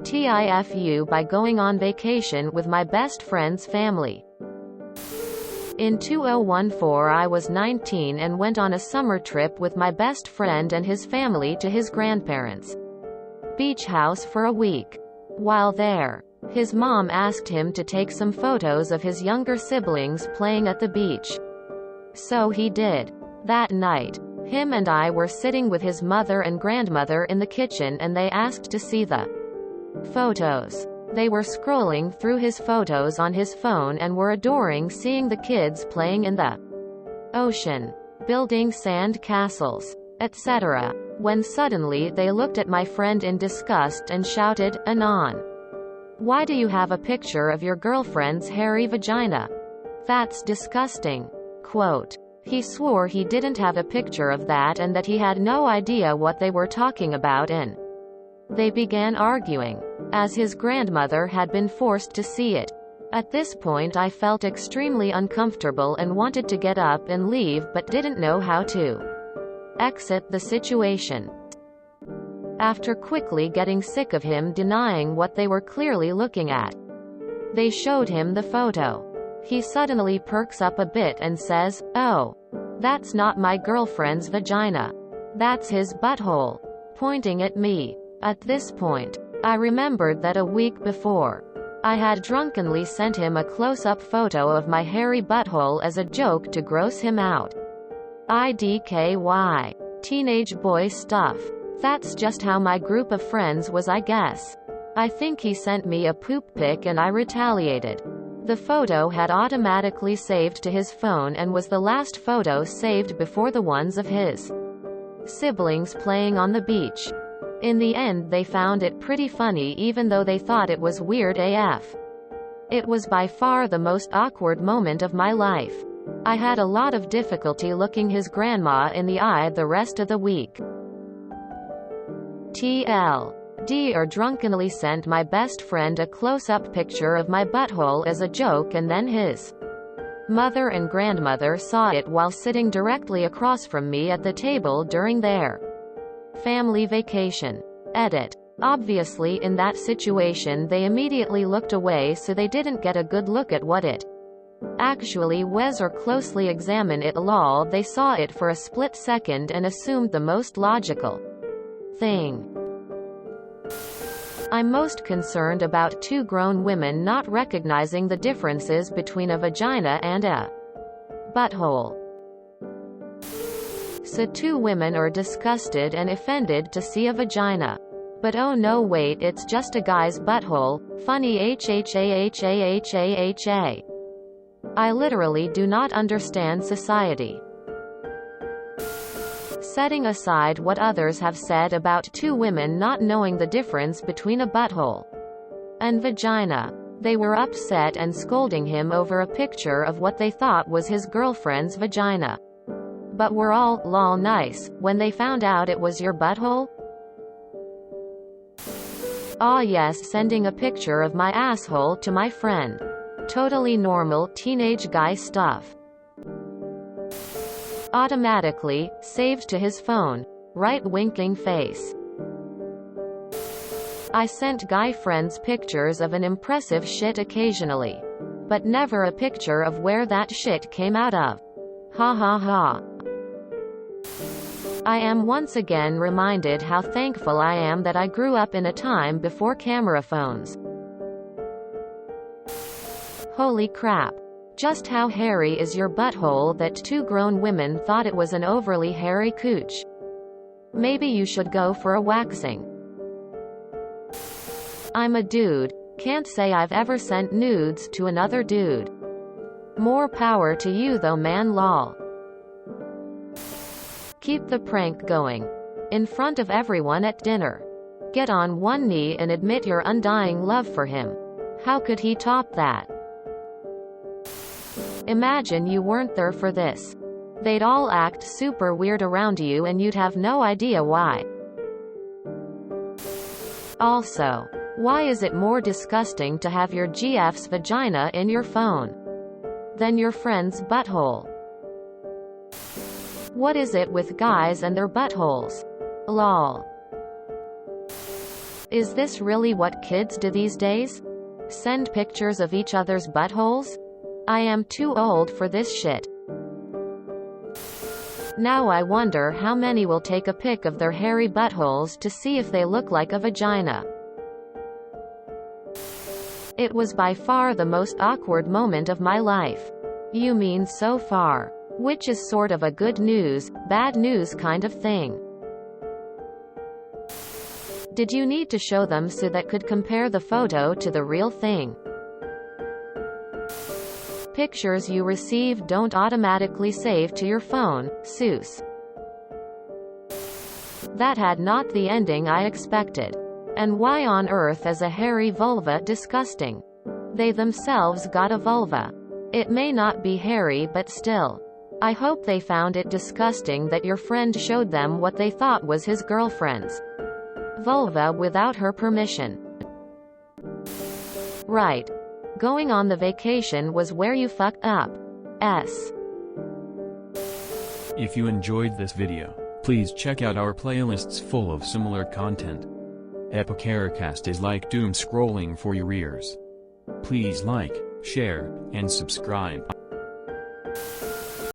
TIFU by going on vacation with my best friend's family. In 2014 I was 19 and went on a summer trip with my best friend and his family to his grandparents' beach house for a week. While there, his mom asked him to take some photos of his younger siblings playing at the beach. So he did. That night, him and I were sitting with his mother and grandmother in the kitchen and they asked to see the photos. They were scrolling through his photos on his phone and were adoring seeing the kids playing in the ocean, building sand castles, etc. When suddenly they looked at my friend in disgust and shouted, "Anon! Why do you have a picture of your girlfriend's hairy vagina? That's disgusting." Quote. He swore he didn't have a picture of that and that he had no idea what they were talking about, and they began arguing, as his grandmother had been forced to see it. At this point I felt extremely uncomfortable and wanted to get up and leave but didn't know how to exit the situation. After quickly getting sick of him denying what they were clearly looking at, they showed him the photo. He suddenly perks up a bit and says, "Oh, that's not my girlfriend's vagina. That's his butthole," pointing at me. At this point, I remembered that a week before, I had drunkenly sent him a close-up photo of my hairy butthole as a joke to gross him out. IDKY. Teenage boy stuff. That's just how my group of friends was, I guess. I think he sent me a poop pic and I retaliated. The photo had automatically saved to his phone and was the last photo saved before the ones of his siblings playing on the beach. In the end they found it pretty funny even though they thought it was weird AF. It was by far the most awkward moment of my life. I had a lot of difficulty looking his grandma in the eye the rest of the week. TLD or drunkenly sent my best friend a close-up picture of my butthole as a joke and then his mother and grandmother saw it while sitting directly across from me at the table during their family vacation. Edit. Obviously in that situation they immediately looked away so they didn't get a good look at what it actually was or closely examine it. Lol, they saw it for a split second and assumed the most logical thing. I'm most concerned about two grown women not recognizing the differences between a vagina and a butthole. So two women are disgusted and offended to see a vagina. But oh no wait, it's just a guy's butthole. Funny HHAHAHAHA. I literally do not understand society. Setting aside what others have said about two women not knowing the difference between a butthole and vagina, they were upset and scolding him over a picture of what they thought was his girlfriend's vagina. But were all, lol, nice when they found out it was your butthole? Aw yes, sending a picture of my asshole to my friend. Totally normal teenage guy stuff. Automatically saved to his phone. Right winking face. I sent guy friends pictures of an impressive shit occasionally, but never a picture of where that shit came out of. Ha ha ha. I am once again reminded how thankful I am that I grew up in a time before camera phones. Holy crap. Just how hairy is your butthole that two grown women thought it was an overly hairy cooch? Maybe you should go for a waxing. I'm a dude. Can't say I've ever sent nudes to another dude. More power to you though man, lol. Keep the prank going. In front of everyone at dinner. Get on one knee and admit your undying love for him. How could he top that? Imagine you weren't there for this. They'd all act super weird around you and you'd have no idea why. Also, why is it more disgusting to have your GF's vagina in your phone than your friend's butthole? What is it with guys and their buttholes? Lol. Is this really what kids do these days? Send pictures of each other's buttholes? I am too old for this shit. Now I wonder how many will take a pic of their hairy buttholes to see if they look like a vagina. It was by far the most awkward moment of my life. You mean so far? Which is sort of a good news, bad news kind of thing. Did you need to show them so that could compare the photo to the real thing? Pictures you receive don't automatically save to your phone, Seuss. That had not the ending I expected. And why on earth is a hairy vulva disgusting? They themselves got a vulva. It may not be hairy but still. I hope they found it disgusting that your friend showed them what they thought was his girlfriend's vulva without her permission. Right. Going on the vacation was where you fucked up. If you enjoyed this video, please check out our playlists full of similar content. Epicaricast is like doom scrolling for your ears. Please like, share, and subscribe.